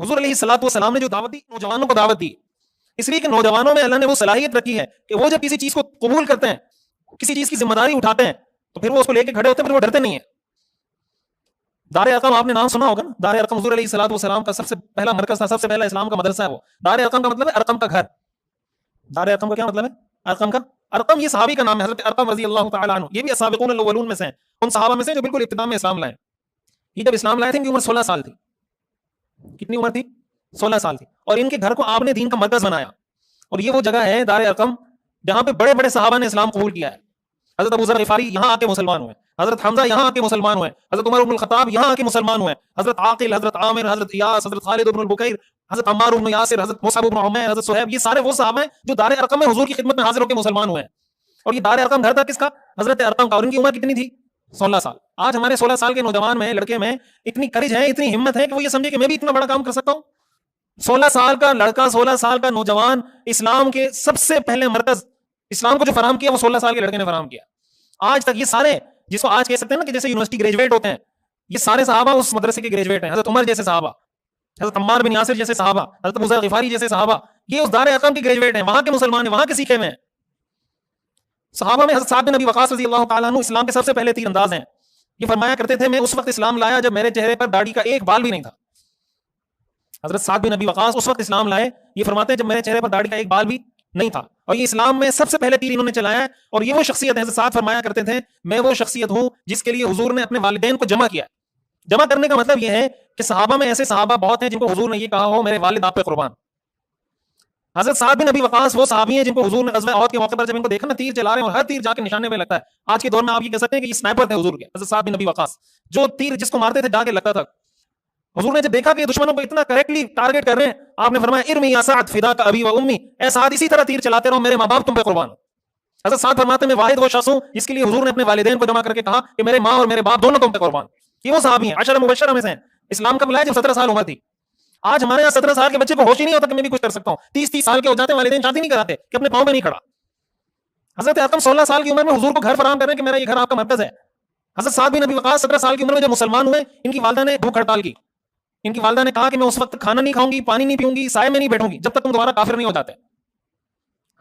حضور علیہ الصلوۃ والسلام نے جو دعوت دی نوجوانوں کو دعوت دی، اس لیے کہ نوجوانوں میں اللہ نے وہ صلاحیت رکھی ہے کہ وہ جب کسی چیز کو قبول کرتے ہیں، کسی چیز کی ذمہ داری اٹھاتے ہیں، تو پھر وہ اس کو لے کے کھڑے ہوتے ہیں، پھر وہ ڈرتے نہیں ہیں. دار ارقم آپ نے نام سنا ہوگا نا. دار ارقم حضور علیہ الصلوۃ والسلام کا سب سے پہلا مرکز تھا، سب سے پہلا اسلام کا مدرسہ ہے. وہ دار ارقم کا مطلب ہے ارقم کا گھر. دار ارقم کا کیا مطلب ہے؟ ارقم کا، ارقم یہ صحابی کا نام ہے، حضرت ارقم رضی اللہ تعالیٰ عنہ. یہ بھی السابقون الاولون میں سے ہیں، ان صحابہ میں سے جو بالکل ابتدا میں اسلام لائے. یہ جب اسلام لائے تھے ان کی عمر 16 سال تھی. کتنی عمر تھی؟ 16 سال تھی. اور ان کے گھر کو آپ نے دین کا مرکز بنایا. اور یہ وہ جگہ ہے دار ارقم جہاں پہ بڑے بڑے صحابہ نے اسلام قبول کیا ہے. حضرت ابو ذر غفاری یہاں آ کے مسلمان ہوئے، حضرت حمزہ یہاں آ کے مسلمان ہوئے، حضرت عمر بن الخطاب یہاں آ کے مسلمان ہوئے، حضرت عاقل، حضرت عامر، حضرت ایاس، حضرت خالد بن البکیر، حضرت عمار بن یاسر، حضرت مصعب بن عمیر، حضرت صہیب. یہ سارے وہ صحابہ ہیں جو دار ارقم میں حضور کی خدمت میں حاضر ہو کے مسلمان ہوئے ہیں. اور یہ دار ارقم گھر تھا کس کا؟ حضرت ارقم کا. اور ان کی عمر کتنی تھی؟ 16 سال. آج ہمارے 16 سال کے نوجوان میں، لڑکے میں اتنی کرج ہے، اتنی ہمت ہے کہ وہ یہ سمجھے کہ میں بھی اتنا بڑا کام کر سکتا ہوں. 16 سال کا لڑکا، 16 سال کا نوجوان اسلام کے سب سے پہلے مرکز، اسلام کو جو فراہم کیا وہ 16 سال کے لڑکے نے فراہم کیا. آج تک یہ سارے، جس کو آج کہہ سکتے ہیں نا کہ جیسے یونیورسٹی گریجویٹ ہوتے ہیں، یہ سارے صحابہ اس مدرسے کے گریجویٹ ہیں. حضرت عمر جیسے صحابہ، حضرت عمار بن یاسر جیسے صحابہ، حضرت ابو ذر غفاری جیسے صحابہ، یہ اس دار ارقم کے گریجویٹ ہیں، وہاں کے مسلمان ہیں، وہاں کے سیکھے ہوئے ہیں. صحابہ میں حضرت سعد بن ابی وقاص رضی اللہ تعالیٰ عنہ اسلام کے سب سے پہلے تیر انداز ہیں. یہ فرمایا کرتے تھے میں اس وقت اسلام لایا جب میرے چہرے پر داڑھی کا ایک بال بھی نہیں تھا. حضرت سعد بن ابی وقاص اس وقت اسلام لائے، یہ فرماتے ہیں جب میرے چہرے پر داڑھی کا ایک بال بھی نہیں تھا. اور یہ اسلام میں سب سے پہلے تیر انہوں نے چلایا ہے. اور یہ وہ شخصیت ہے، حضرت سعد فرمایا کرتے تھے میں وہ شخصیت ہوں جس کے لیے حضور نے اپنے والدین کو جمع کیا. جمع کرنے کا مطلب یہ ہے کہ صحابہ میں ایسے صحابہ بہت ہیں جن کو حضور نے یہ کہا ہو میرے والد آپ پہ قربان. حضرت سعد بن ابی وقاص وہ صحابی ہیں جن کو حضور نے غزوہ احد کے موقع پر جب ان کو دیکھا نا تیر چلا رہے ہیں اور ہر تیر جا کے نشانے پہ لگتا ہے. آج کے دور میں آپ یہ کہہ سکتے ہیں کہ یہ سنائپر تھے حضور کے، حضرت سعد بن ابی وقاص. جو تیر جس کو مارتے تھے جا کے لگتا تھا. حضور نے جب دیکھا کہ دشمنوں کو اتنا کریکٹلی ٹارگٹ کر رہے ہیں، آپ نے فرمایا ارمی یا سعد فداک ابی و امی، اے سعد اسی طرح تیر چلاتے رہو، میرے ماں باپ تم پہ قربان. حضرت سعد فرماتے ہیں میں واحد وہ شخص ہوں جس کے لیے حضور نے اپنے والدین کو جمع کر کے کہا کہ میرے ماں اور میرے باپ دونوں تم پہ قربان. یہ وہ صحابی ہیں، عشرہ مبشرہ میں سے ہیں. اسلام کب لایا؟ جب 17 سال عمر تھی. آج ہمارے یہاں 17 سال کے بچے کو ہوش ہی نہیں ہوتا کہ میں بھی کچھ کر سکتا ہوں. 30 سال کے ہو جاتے ہیں، والدین شادی نہیں کراتے کہ اپنے پاؤں پہ نہیں کھڑا. حضرت ارقم 16 سال کی عمر میں حضور کو گھر فراہم کر رہے ہیں کہ میرا یہ گھر آپ کا مرکز ہے. حضرت سعد بن ابی وقاص 17 سال کی عمر میں جب مسلمان ہوئے، ان کی والدہ نے بھوک ہڑتال کی. ان کی والدہ نے کہا کہ میں اس وقت کھانا نہیں کھاؤں گی، پانی نہیں پیوں گی، سائے میں نہیں بیٹھوں گی جب تک تم دوبارہ کافر نہیں ہو جاتے.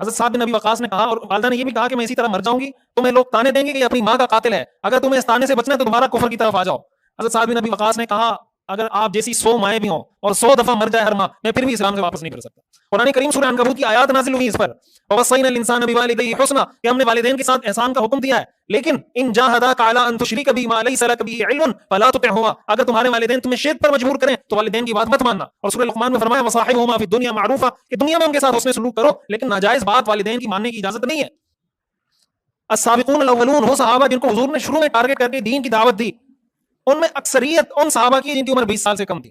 حضرت سعد بن ابی وقاص نے کہا، اور والدہ نے یہ بھی کہا کہ میں اسی طرح مر جاؤں گی تمہیں لوگ تانے دیں گے کہ یہ اپنی ماں کا قاتل ہے، اگر تمہیں اس تانے سے بچنا ہے تو دوبارہ کفر کی طرف آ جاؤ. حضرت سعد بن ابی وقاص نے کہا اگر آپ جیسی 100 مائیں بھی ہوں اور 100 دفعہ مر جائے ہر ماں، میں پھر بھی اسلام سے واپس نہیں کر سکتا. قرآن کریم سورہ عنکبوت کی آیات نازل ہوئی اس پر، وَوَصَّيْنَا الْإِنسَانَ بِوَالِدَيْهِ حُسْنًا، کہ ہم نے والدین کے ساتھ احسان کا حکم دیا ہے. لیکن ان جاہداک علی ان تشرک بی ما لیس لک بہ علم فلا تطعهما، اگر تمہارے والدین تمہیں شرک پر مجبور کریں تو والدین کی بات مت ماننا. اور سورہ لقمان میں فرمایا وصاحبهما فی الدنیا معروفا، کہ دنیا میں ان کے ساتھ حسن سلوک کرو لیکن ناجائز بات والدین کی ماننے کی اجازت نہیں ہے. السابقون الاولون وہ صحابہ جن کو حضور نے شروع میں ٹارگٹ کر کے دین کی دعوت دی، ان میں اکثریت ان صحابہ کی جن کی عمر 20 سال سے کم تھی.